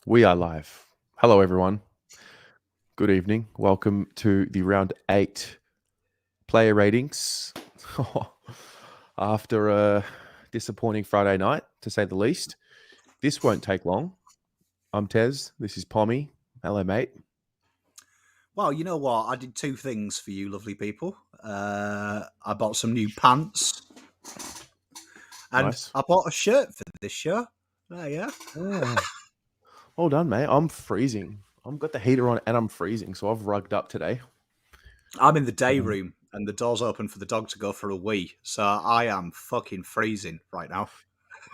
We are live. Hello, everyone. Good evening. Welcome to the round 8 player ratings. After a disappointing Friday night, to say the least, this won't take long. I'm Tez. This is Pommy. Hello, mate. Well, you know what? I did two things for you, lovely people. I bought some new pants, and Nice. I bought a shirt for this show. Yeah. Oh, well done, mate. I'm freezing. I've got the heater on and I'm freezing, so I've rugged up today. I'm in the day Um, room, and the door's open for the dog to go for a wee. So I am fucking freezing right now.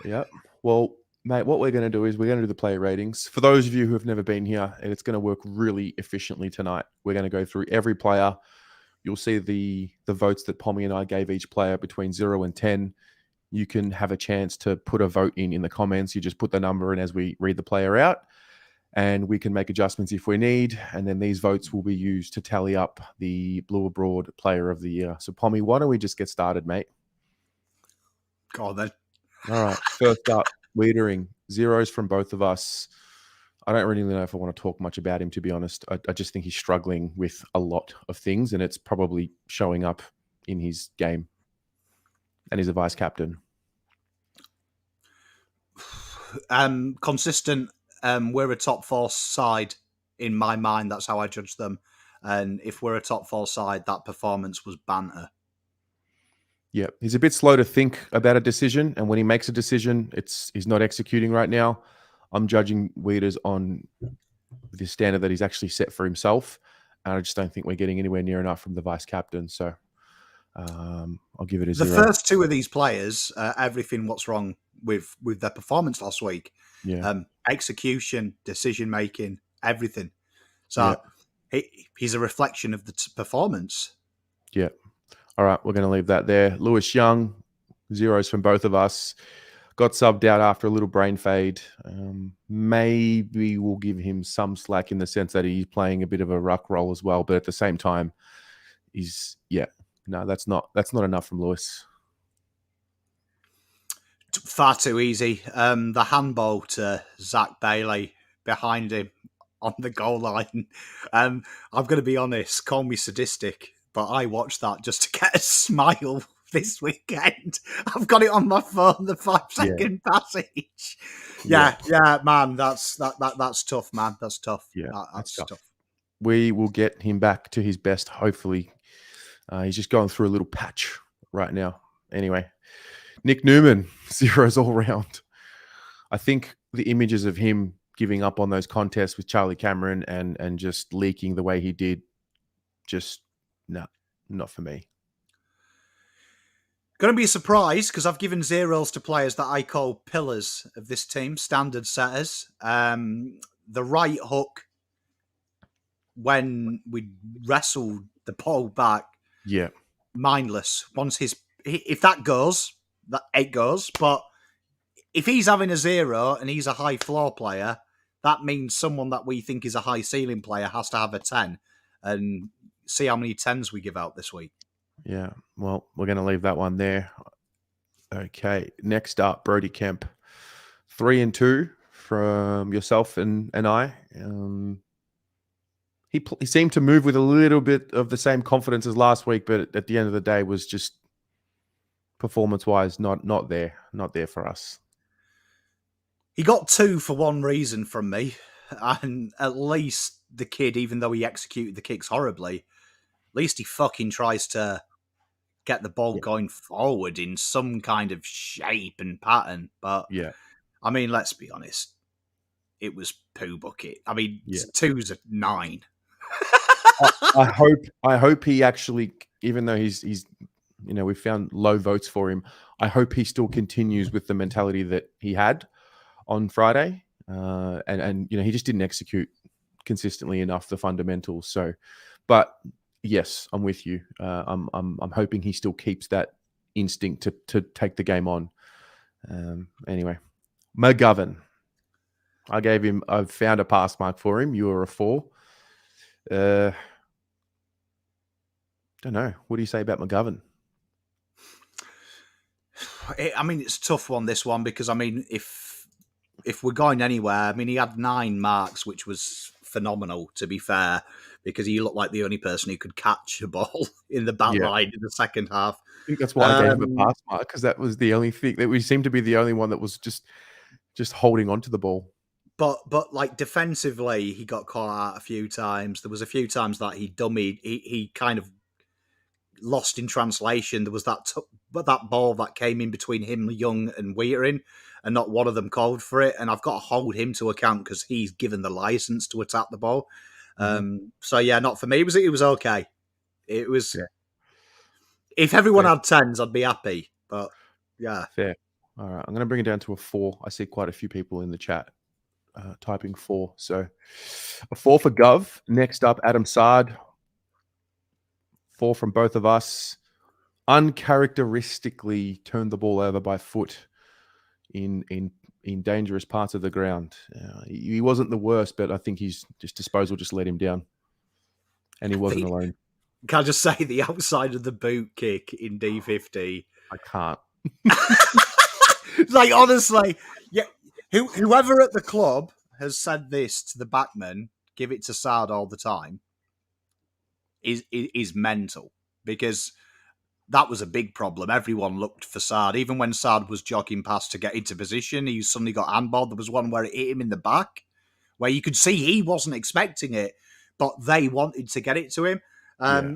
Yeah. Well, mate, what we're going to do is we're going to do the player ratings. For those of you who have never been here, and it's going to work really efficiently tonight. We're going to go through every player. You'll see the votes that Pommy and I gave each player between 0 and 10. You can have a chance to put a vote in the comments. You just put the number in as we read the player out, and we can make adjustments if we need. And then these votes will be used to tally up the Blue Abroad Player of the Year. So, Pommy, why don't we just get started, mate? Go on then. All right. First up, Wiedering. Zeros from both of us. I don't really know if I want to talk much about him, to be honest. I just think he's struggling with a lot of things, and it's probably showing up in his game. And he's a vice captain. Consistent. We're a top four side in my mind. That's how I judge them. And if we're a top four side, that performance was banter. Yeah, he's a bit slow to think about a decision, and when he makes a decision, he's not executing right now. I'm judging Wieders on the standard that he's actually set for himself, and I just don't think we're getting anywhere near enough from the vice captain. So I'll give it a 0. The first two of these players, everything what's wrong with their performance last week. Yeah. Execution, decision making, everything. So he's a reflection of the performance. Yeah. All right, we're going to leave that there. Lewis Young, zeros from both of us. Got subbed out after a little brain fade. Maybe we'll give him some slack in the sense that he's playing a bit of a ruck role as well. But at the same time, that's not enough from Lewis. Far too easy. The handball to Zach Bailey behind him on the goal line. I'm going to be honest, call me sadistic, but I watched that just to get a smile this weekend. I've got it on my phone, the 5-second passage. Yeah, man, that's tough, man. That's tough. Yeah, that's tough. We will get him back to his best, hopefully. He's just going through a little patch right now. Anyway, Nick Newman, zeros all round. I think the images of him giving up on those contests with Charlie Cameron and just leaking the way he did, not for me. Going to be a surprise because I've given zeros to players that I call pillars of this team, standard setters. The right hook, when we wrestled the ball back, mindless. If that goes, it goes. But if he's having a 0 and he's a high floor player, that means someone that we think is a high ceiling player has to have a 10. And see how many 10s we give out this week. Yeah, well, we're going to leave that one there. Okay, next up, Brody Kemp. 3 and 2 from yourself and I. He seemed to move with a little bit of the same confidence as last week, but at the end of the day was just performance-wise not there for us. He got 2 for one reason from me, and at least the kid, even though he executed the kicks horribly, at least he fucking tries to get the ball going forward in some kind of shape and pattern. But I mean, let's be honest, it was poo bucket. I mean, 2's a 9. I hope he actually, even though he's we found low votes for him, I hope he still continues with the mentality that he had on Friday, and he just didn't execute consistently enough the fundamentals. So, but yes, I'm with you. I'm hoping he still keeps that instinct to take the game on. Anyway, McGovern. I've found a pass mark for him. You were a 4. Don't know. What do you say about McGovern? I mean, it's a tough one, this one, because, I mean, if if we're going anywhere, I mean, he had 9 marks, which was phenomenal, to be fair, because he looked like the only person who could catch a ball in the back Yeah. line in the second half. I think that's why I gave him a pass mark, because that was the only thing that we seemed to be the only one that was just holding on to the ball. But like defensively, he got caught out a few times. There was a few times that he dummied. He kind of lost in translation. There was but that ball that came in between him, Young, and Wiedering, and not one of them called for it. And I've got to hold him to account because he's given the license to attack the ball. So yeah, not for me. It was okay. It was. Yeah. If everyone Fair. had 10s, I'd be happy. But yeah, Fair. All right, I'm going to bring it down to a 4. I see quite a few people in the chat typing 4. So a 4 for Gov. Next up, Adam Saad. 4 from both of us. Uncharacteristically turned the ball over by foot in dangerous parts of the ground. He wasn't the worst, but I think his disposal just let him down, and he wasn't alone. Can I just say the outside of the boot kick in D50? I can't. Like, honestly, yeah. Whoever at the club has said this to the backman, give it to Saad all the time, is mental, because that was a big problem. Everyone looked for Saad. Even when Saad was jogging past to get into position, he suddenly got handballed. There was one where it hit him in the back, where you could see he wasn't expecting it, but they wanted to get it to him.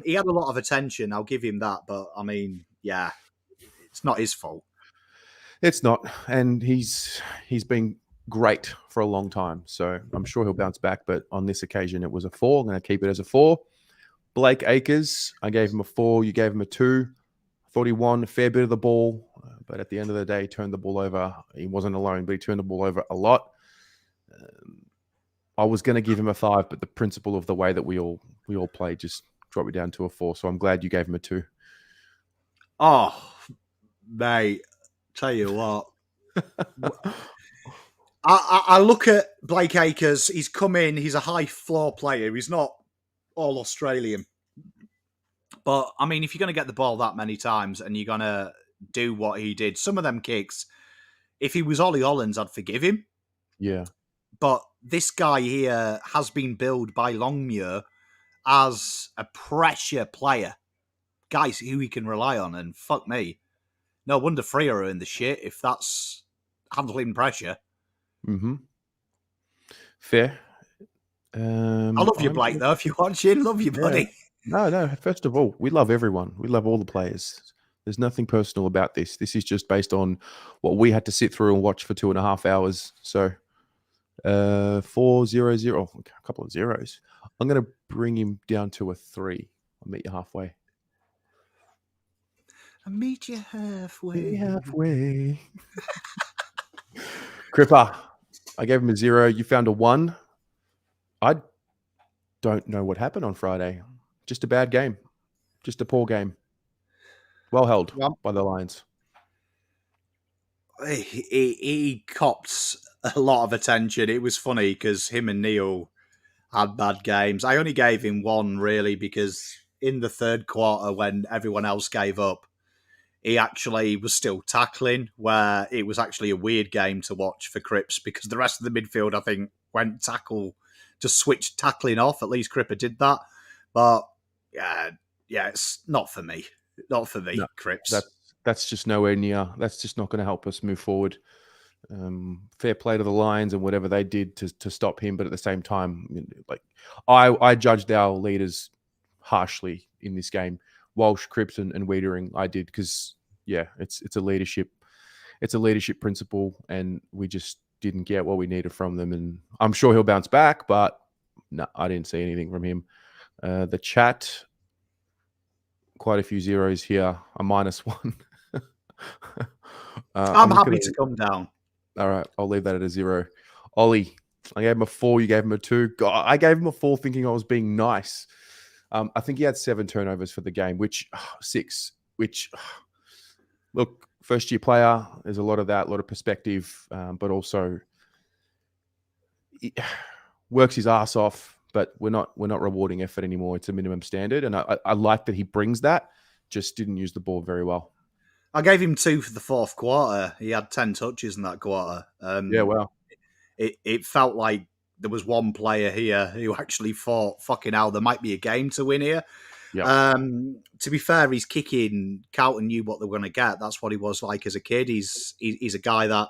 He had a lot of attention, I'll give him that. But, I mean, yeah, it's not his fault. It's not. And he's been great for a long time. So I'm sure he'll bounce back. But on this occasion, it was a 4. I'm going to keep it as a 4. Blake Acres, I gave him a 4. You gave him a 2. I thought he won a fair bit of the ball. But at the end of the day, he turned the ball over. He wasn't alone, but he turned the ball over a lot. I was going to give him a 5, but the principle of the way that we all played just dropped me down to a 4. So I'm glad you gave him a 2. Oh, mate, tell you what. I look at Blake Acres. He's come in. He's a high floor player. He's not all Australian. But, I mean, if you're going to get the ball that many times and you're going to do what he did, some of them kicks, if he was Ollie Hollands, I'd forgive him. Yeah. But this guy here has been billed by Longmuir as a pressure player. Guys who he can rely on, and fuck me. No wonder Freo are in the shit if that's handling pressure. Mm-hmm. Fair. I love you, Blake, though. If you're watching, love you, buddy. No. First of all, we love everyone. We love all the players. There's nothing personal about this. This is just based on what we had to sit through and watch for 2.5 hours. So 4 0 0, a couple of zeros. I'm going to bring him down to a 3. I'll meet you halfway. I'll meet you halfway. Halfway. Cripper, I gave him a 0. You found a 1. I don't know what happened on Friday. Just a bad game. Just a poor game. Well held by the Lions. He copped a lot of attention. It was funny because him and Neil had bad games. I only gave him 1, really, because in the third quarter, when everyone else gave up, he actually was still tackling, where it was actually a weird game to watch for Cripps, because the rest of the midfield, I think, went just switched tackling off. At least Cripper did that. But, yeah, it's not for me. Not for me, no, Cripps. That's just nowhere near. That's just not going to help us move forward. Fair play to the Lions and whatever they did to stop him. But at the same time, like I judged our leaders harshly in this game. Walsh, Cripps, and Wiedering, I did, because it's a leadership principle, and we just didn't get what we needed from them. And I'm sure he'll bounce back, but no, I didn't see anything from him. The chat, quite a few zeros here. A -1. I'm happy to come down. All right, I'll leave that at a 0. Ollie, I gave him a 4. You gave him a 2. God, I gave him a 4 thinking I was being nice. I think he had 7 turnovers for the game, 6, look, first-year player, there's a lot of that, a lot of perspective, but also he works his ass off, but we're not rewarding effort anymore. It's a minimum standard, and I like that he brings that, just didn't use the ball very well. I gave him 2 for the fourth quarter. He had 10 touches in that quarter. Yeah, well. it felt like there was one player here who actually thought, fucking hell, there might be a game to win here. Yeah. To be fair, he's kicking. Carlton knew what they were going to get. That's what he was like as a kid. He's a guy that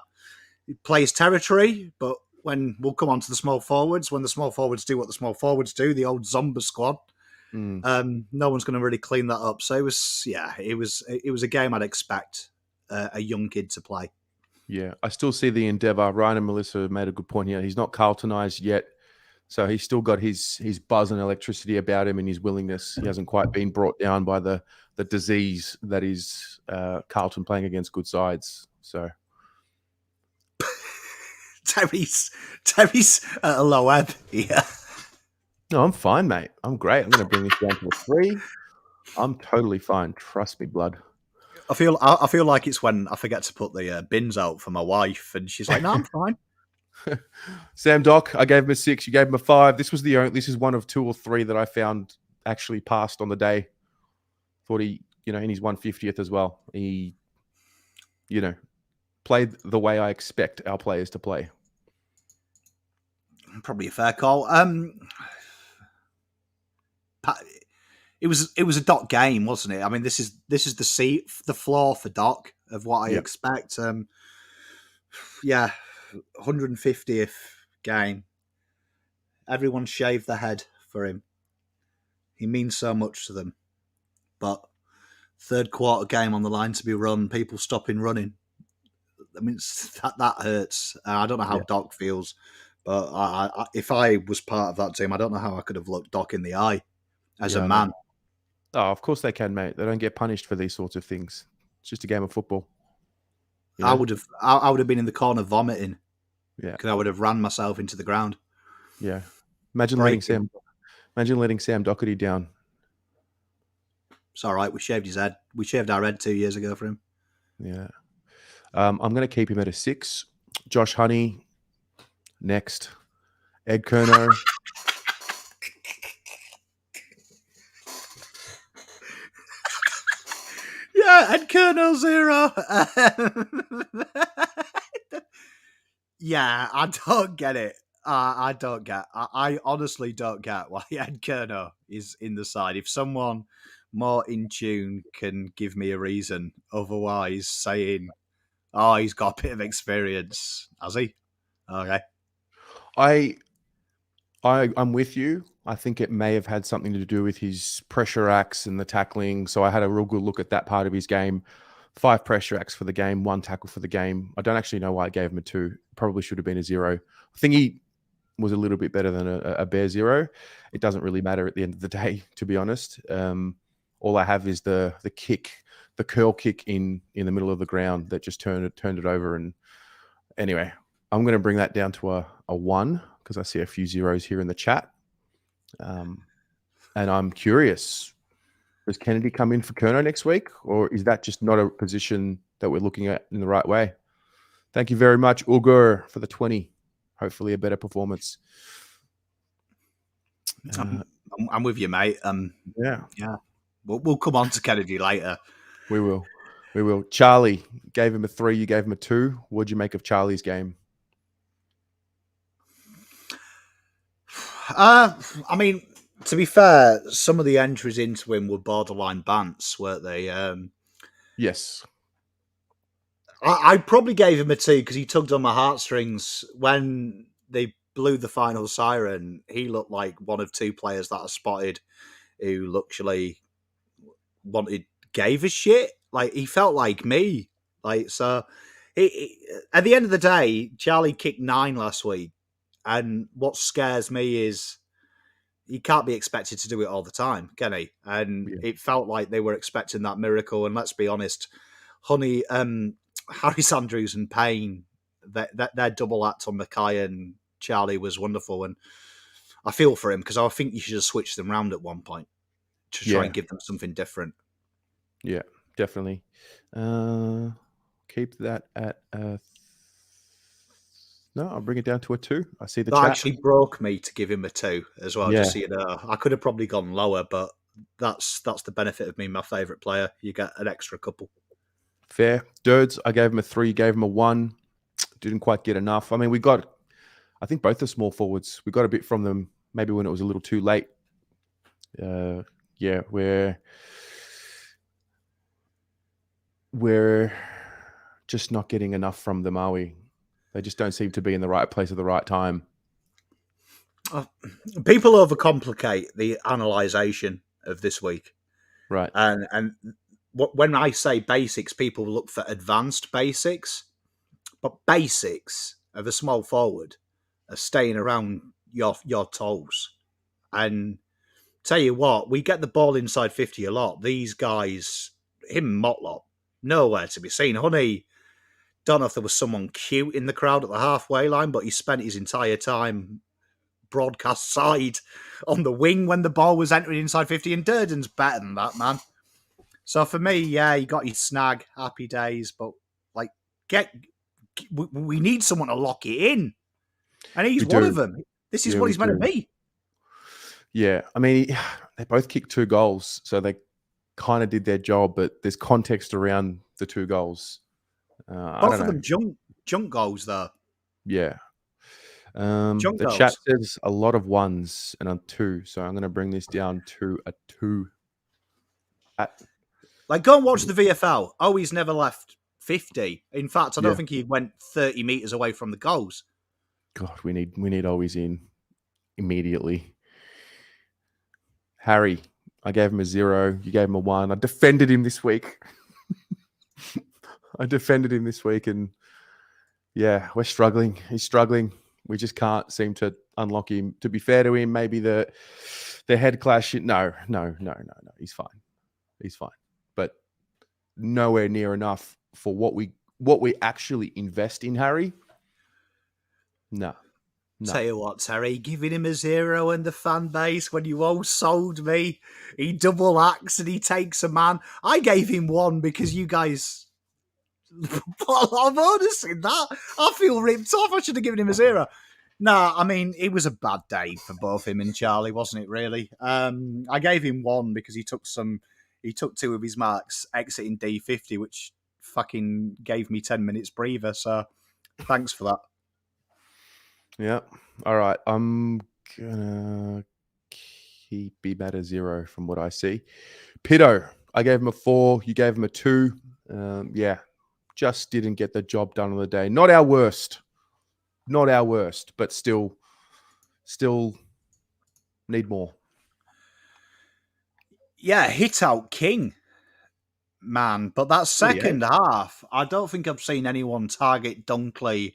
plays territory, but when we'll come on to the small forwards, when the small forwards do what the small forwards do, the old Zomba squad, no one's going to really clean that up. So it was a game I'd expect a young kid to play. Yeah, I still see the endeavour. Ryan and Melissa made a good point here. He's not Carltonised yet, so he's still got his buzz and electricity about him and his willingness. He hasn't quite been brought down by the disease that is Carlton playing against good sides. So Terry's at a low ebb here. No, I'm fine, mate. I'm great. I'm going to bring this down to a 3. I'm totally fine. Trust me, blood. I feel like it's when I forget to put the bins out for my wife, and she's like, "No, I'm fine." Sam Doc, I gave him a 6. You gave him a 5. This is one of 2 or 3 that I found actually passed on the day. Thought he, in his 150th as well. He, played the way I expect our players to play. Probably a fair call. It was a Doc game, wasn't it? I mean, this is the floor for Doc of what I expect. 150th game. Everyone shaved their head for him. He means so much to them. But third quarter game on the line to be run, people stopping running. I mean, that hurts. I don't know how Doc feels, but I, if I was part of that team, I don't know how I could have looked Doc in the eye as a man. Oh, of course they can, mate. They don't get punished for these sorts of things. It's just a game of football. I would have been in the corner vomiting. Yeah, because I would have ran myself into the ground. Yeah, imagine letting Sam Docherty down. It's all right. We shaved his head. We shaved our head 2 years ago for him. Yeah, I'm going to keep him at a 6. Josh Honey next. Ed Curnow. Yeah, Ed Curnow 0. Yeah, I don't get it. I honestly don't get why Ed Curnow is in the side. If someone more in tune can give me a reason, otherwise saying, "Oh, he's got a bit of experience," has he? Okay. I'm with you. I think it may have had something to do with his pressure acts and the tackling. So I had a real good look at that part of his game. 5 pressure acts for the game, 1 tackle for the game. I don't actually know why I gave him a 2. Probably should have been a 0. I think he was a little bit better than a bare 0. It doesn't really matter at the end of the day, to be honest. All I have is the kick, the curl kick in the middle of the ground that just turned it over. And anyway, I'm going to bring that down to a 1 because I see a few zeros here in the chat. And I'm curious, does Kennedy come in for Curnow next week, or is that just not a position that we're looking at in the right way? Thank you very much, Ugur, for the 20. Hopefully a better performance. I'm with you, mate. Yeah. We'll come on to Kennedy later. We will. Charlie, gave him a 3. You gave him a 2. What'd you make of Charlie's game? I mean, to be fair, some of the entries into him were borderline bants, weren't they? Yes. I probably gave him a 2 because he tugged on my heartstrings when they blew the final siren. He looked like one of 2 players that I spotted who literally gave a shit. Like, he felt like me. Like, so at the end of the day, Charlie kicked 9 last week. And what scares me is he can't be expected to do it all the time, can he? And it felt like they were expecting that miracle. And let's be honest, Honey, Harris Andrews and Payne, their double act on McKay and Charlie was wonderful. And I feel for him because I think you should have switched them round at one point to try and give them something different. Yeah, definitely. Keep that at no, I'll bring it down to a 2. I see the chat. That actually broke me to give him a 2 as well, just so you know. I could have probably gone lower, but that's the benefit of being my favourite player. You get an extra couple. Fair. Dirds, I gave him a 3, gave him a 1. Didn't quite get enough. I mean, we got I think both the small forwards, we got a bit from them maybe when it was a little too late. Yeah, we're just not getting enough from them, are we? They just don't seem to be in the right place at the right time. People overcomplicate the analysation of this week. Right. And when I say basics, people look for advanced basics. But basics of a small forward are staying around your toes. And tell you what, we get the ball inside 50 a lot. These guys, him and Motlop, nowhere to be seen. Honey, don't know if there was someone cute in the crowd at the halfway line, but he spent his entire time broadcast side on the wing when the ball was entering inside 50, and Durden's better than that, man. So for me, yeah, he got his snag, happy days, but like, we need someone to lock it in. And he's one of them. This is what he's meant to be. Yeah, I mean, they both kicked 2 goals, so they kind of did their job, but there's context around the 2 goals. Both of them junk goals, though. Yeah. The chat says a lot of 1s and a 2, so I'm going to bring this down to a 2. Like, go and watch the VFL. Oh, he's never left 50. In fact, I don't think he went 30 metres away from the goals. God, we need always in immediately. Harry, I gave him a 0. You gave him a 1. I defended him this week. And yeah, we're struggling. He's struggling. We just can't seem to unlock him. To be fair to him, maybe the head clash. No. He's fine. But nowhere near enough for what we actually invest in Harry. No. Tell you what, Terry, giving him a 0 and the fan base when you all sold me. He double acts and he takes a man. I gave him 1 because you guys put a lot of onus in that. I feel ripped off. I should have given him a 0. Nah, I mean, it was a bad day for both him and Charlie, wasn't it, really? I gave him 1 because he took 2 of his marks exiting D50, which fucking gave me 10 minutes breather. So thanks for that. Yeah. All right. I'm gonna keep him at a 0 from what I see. Pitto, I gave him a 4. You gave him a 2. Yeah, just didn't get the job done on the day. Not our worst, but still need more. Yeah, hit out king, man. But that second half, I don't think I've seen anyone target Dunkley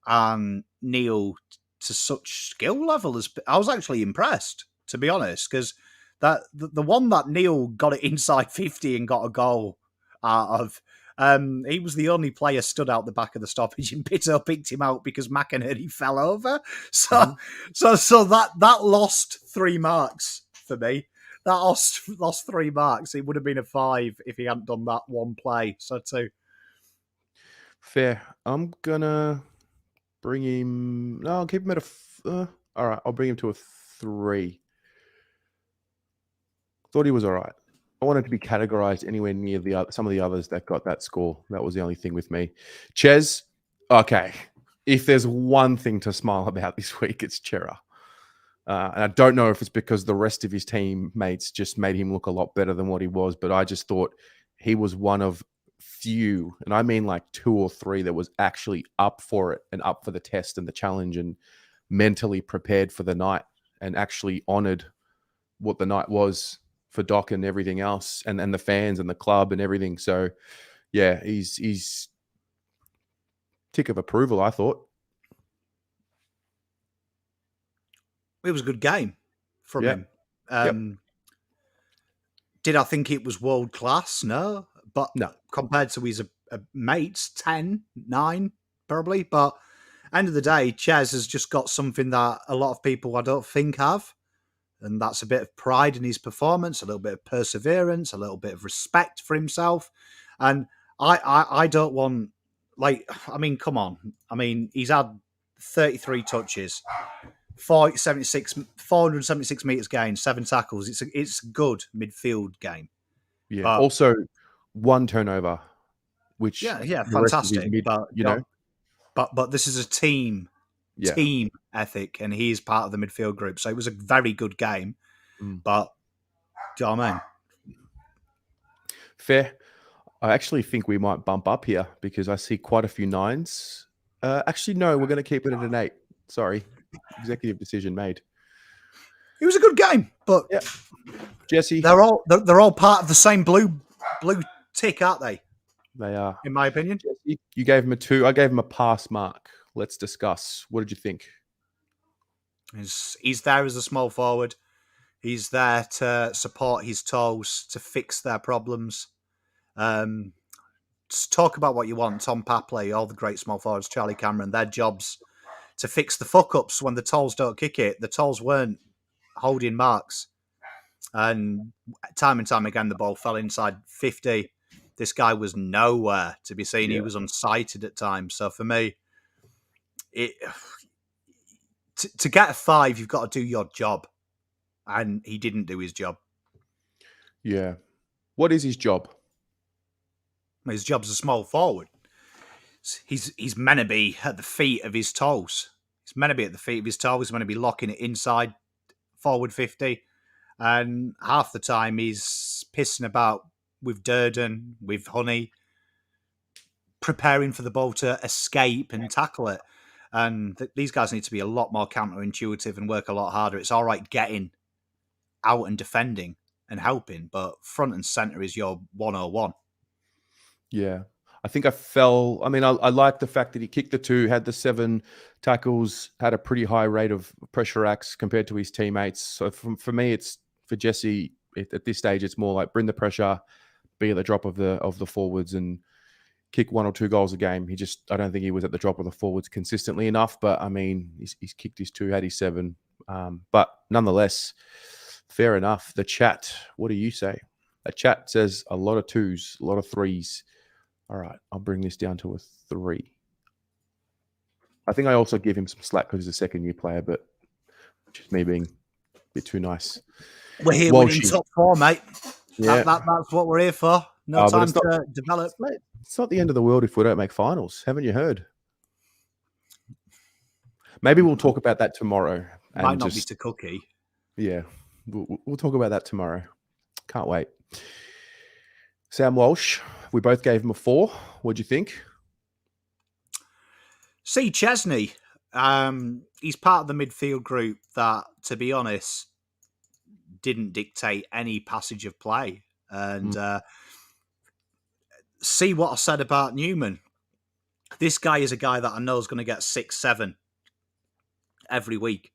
and Neil to such skill level. As I was actually impressed, to be honest, because the one that Neil got it inside 50 and got a goal out of, he was the only player stood out the back of the stoppage, and Pitto picked him out because McInerney fell over. So that lost 3 marks for me. That lost 3 marks. It would have been a 5 if he hadn't done that one play. So 2. Fair. I'm gonna bring him. No, I'll keep him at a. All right, I'll bring him to a 3. Thought he was all right. I wanted to be categorized anywhere near some of the others that got that score. That was the only thing with me. Ches, okay. If there's one thing to smile about this week, it's Cerra. And I don't know if it's because the rest of his teammates just made him look a lot better than what he was, but I just thought he was one of few, and I mean like 2 or 3 that was actually up for it and up for the test and the challenge and mentally prepared for the night and actually honored what the night was for Doc and everything else and the fans and the club and everything. So yeah, he's tick of approval, I thought. It was a good game from him. Did I think it was world class? No. But compared to his mates, 10, 9, probably. But end of the day, Ches has just got something that a lot of people I don't think have. And that's a bit of pride in his performance, a little bit of perseverance, a little bit of respect for himself. And I don't want, like, I mean, come on. I mean, he's had 33 touches. 476 metres gained, 7 tackles. It's a good midfield game. Yeah. But also 1 turnover, which fantastic. But this is a team Yeah. team ethic, and he's part of the midfield group. So it was a very good game. But, do you know what I mean? Fair. I actually think we might bump up here because I see quite a few 9s. Actually, no, we're going to keep it at an 8. Sorry. Executive decision made. It was a good game, but yeah. Jesse, they're all part of the same blue tick, aren't they? They are. In my opinion. Jesse, you gave him a 2. I gave him a pass mark. Let's discuss. What did you think? He's there as a small forward. He's there to support his toes, to fix their problems. Talk about what you want. Tom Papley, all the great small forwards, Charlie Cameron, their job's to fix the fuck-ups when the tolls don't kick it. The tolls weren't holding marks. And time again, the ball fell inside 50. This guy was nowhere to be seen. Yeah. He was unsighted at times. So for me, to get a 5, you've got to do your job. And he didn't do his job. Yeah. What is his job? His job's a small forward. He's meant to be at the feet of his toes. He's meant to be at the feet of his toes. He's meant to be locking it inside forward 50. And half the time he's pissing about with Durden, with Honey, preparing for the ball to escape and tackle it. And these guys need to be a lot more counterintuitive and work a lot harder. It's all right getting out and defending and helping, but front and centre is your 101. Yeah. I think I fell. I mean, I like the fact that he kicked the 2, had the 7 tackles, had a pretty high rate of pressure acts compared to his teammates. So for me, it's for Jesse at this stage, it's more like bring the pressure, be at the drop of the forwards, and kick 1 or 2 goals a game. I don't think he was at the drop of the forwards consistently enough. But I mean, he's kicked his 2, had his 7. But nonetheless, fair enough. The chat, what do you say? The chat says a lot of 2s, a lot of 3s. All right, I'll bring this down to a 3. I think I also give him some slack because he's a second-year player, but just me being a bit too nice. We're here winning top 4, mate. Yeah. That's what we're here for. No time to develop. It's not the end of the world if we don't make finals. Haven't you heard? Maybe we'll talk about that tomorrow. Might not be to cookie. Yeah, we'll talk about that tomorrow. Can't wait. Sam Walsh, we both gave him a 4. What'd you think? See, Chesney, he's part of the midfield group that, to be honest, didn't dictate any passage of play. And see what I said about Newman. This guy is a guy that I know is going to get 6, 7 every week.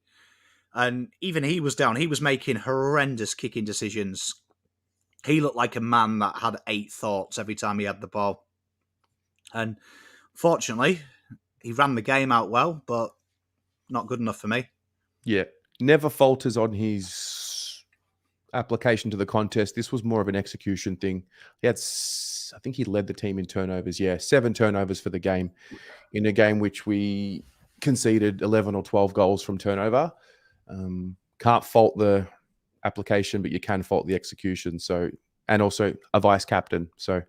And even he was down. He was making horrendous kicking decisions. He looked like a man that had 8 thoughts every time he had the ball. And fortunately, he ran the game out well, but not good enough for me. Yeah. Never falters on his application to the contest. This was more of an execution thing. I think he led the team in turnovers. Yeah, 7 turnovers for the game in a game which we conceded 11 or 12 goals from turnover. Can't fault the application, but you can fault the execution. So, and also a vice captain. So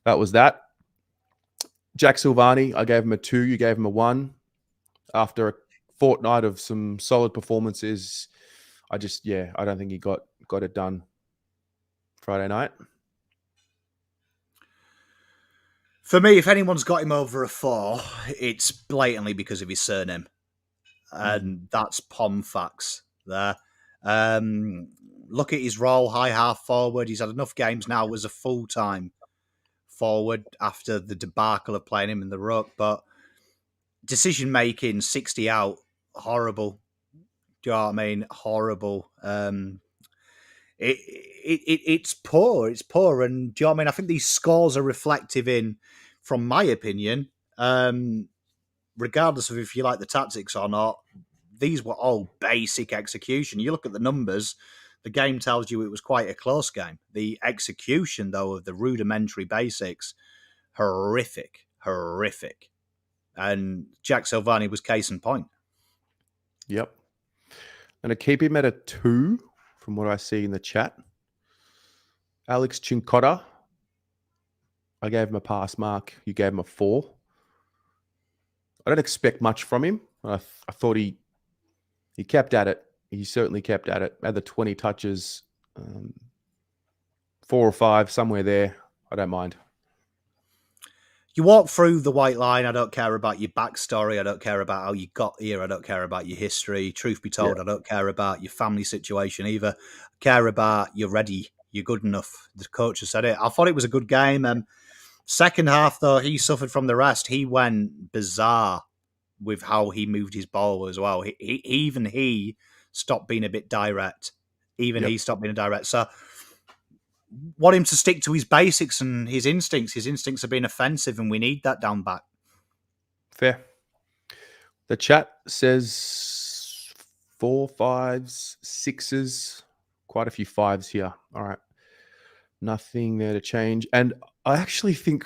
that was that. Jack Silvagni, I gave him a 2. You gave him a 1. After a fortnight of some solid performances, I don't think he got it done Friday night. For me, if anyone's got him over a 4, it's blatantly because of his surname. And that's Pomfax there. Look at his role, high half forward. He's had enough games now as a full-time forward after the debacle of playing him in the ruck. But decision-making, 60 out, horrible. Do you know what I mean? Horrible. It's poor. It's poor. And do you know what I mean? I think these scores are reflective from my opinion, regardless of if you like the tactics or not, these were all basic execution. You look at the numbers, the game tells you it was quite a close game. The execution, though, of the rudimentary basics, horrific. And Jack Silvagni was case in point. Yep. And I keep him at a 2 from what I see in the chat. Alex Cincotta, I gave him a pass mark. You gave him a 4. I don't expect much from him. I thought he kept at it. He certainly kept at it. Had the 20 touches, 4 or 5, somewhere there. I don't mind. You walk through the white line. I don't care about your backstory. I don't care about how you got here. I don't care about your history. Truth be told, I don't care about your family situation either. I care about you're ready. You're good enough. The coach has said it. I thought it was a good game. Second half, though, he suffered from the rest. He went bizarre with how he moved his ball as well. He stopped being a bit direct. He stopped being direct. So want him to stick to his basics and his instincts. His instincts are being offensive, and we need that down back. Fair. The chat says 4, 5s, 6s, quite a few 5s here. All right. Nothing there to change. And I actually think,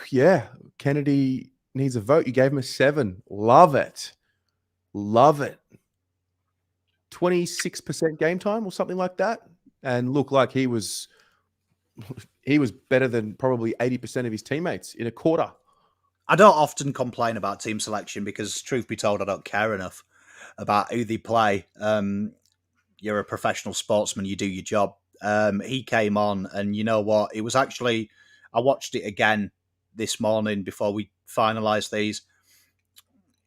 Kennedy needs a vote. You gave him a 7. Love it. Love it. 26% game time or something like that. And looked like he was better than probably 80% of his teammates in a quarter. I don't often complain about team selection because, truth be told, I don't care enough about who they play. You're a professional sportsman. You do your job. He came on, and you know what? It was actually, I watched it again this morning before we finalised these.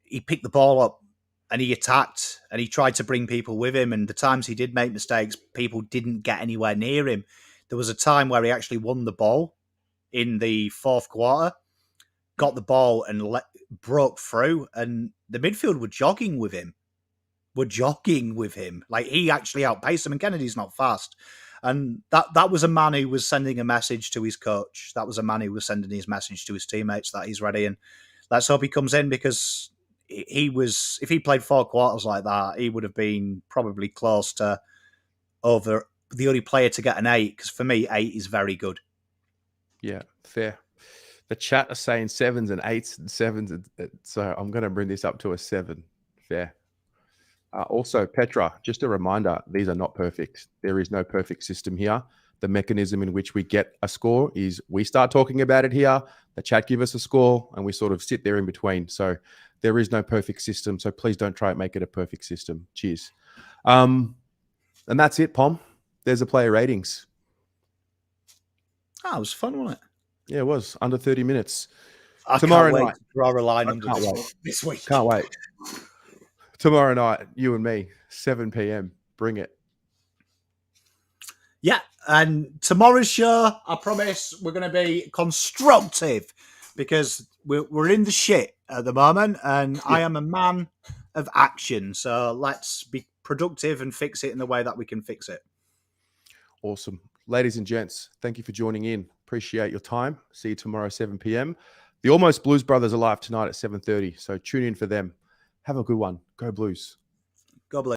He picked the ball up and he attacked and he tried to bring people with him. And the times he did make mistakes, people didn't get anywhere near him. There was a time where he actually won the ball in the fourth quarter, got the ball and broke through, and the midfield were jogging with him. Like, he actually outpaced them, and Kennedy's not fast. And that was a man who was sending a message to his coach. That was a man who was sending his message to his teammates that he's ready. And let's hope he comes in, because if he played 4 quarters like that, he would have been probably close to over the only player to get an 8, because for me, 8 is very good. Yeah, fair. The chat are saying 7s and 8s and 7s. So I'm going to bring this up to a 7. Fair. Also, Petra, just a reminder, these are not perfect. There is no perfect system here. The mechanism in which we get a score is we start talking about it here, the chat give us a score, and we sort of sit there in between. So there is no perfect system. So please don't try and make it a perfect system. Cheers. And that's it, Pom. There's the player ratings. It was fun, wasn't it? Yeah, it was. Under 30 minutes. Tomorrow night, to draw a line under this week. Can't wait. Tomorrow night, you and me, 7 p.m. Bring it. Yeah, and tomorrow's show, I promise, we're going to be constructive, because we're in the shit at the moment, and I am a man of action. So let's be productive and fix it in the way that we can fix it. Awesome. Ladies and gents, thank you for joining in. Appreciate your time. See you tomorrow, 7 p.m. The Almost Blues Brothers are live tonight at 7:30, so tune in for them. Have a good one. Go Blues. God bless.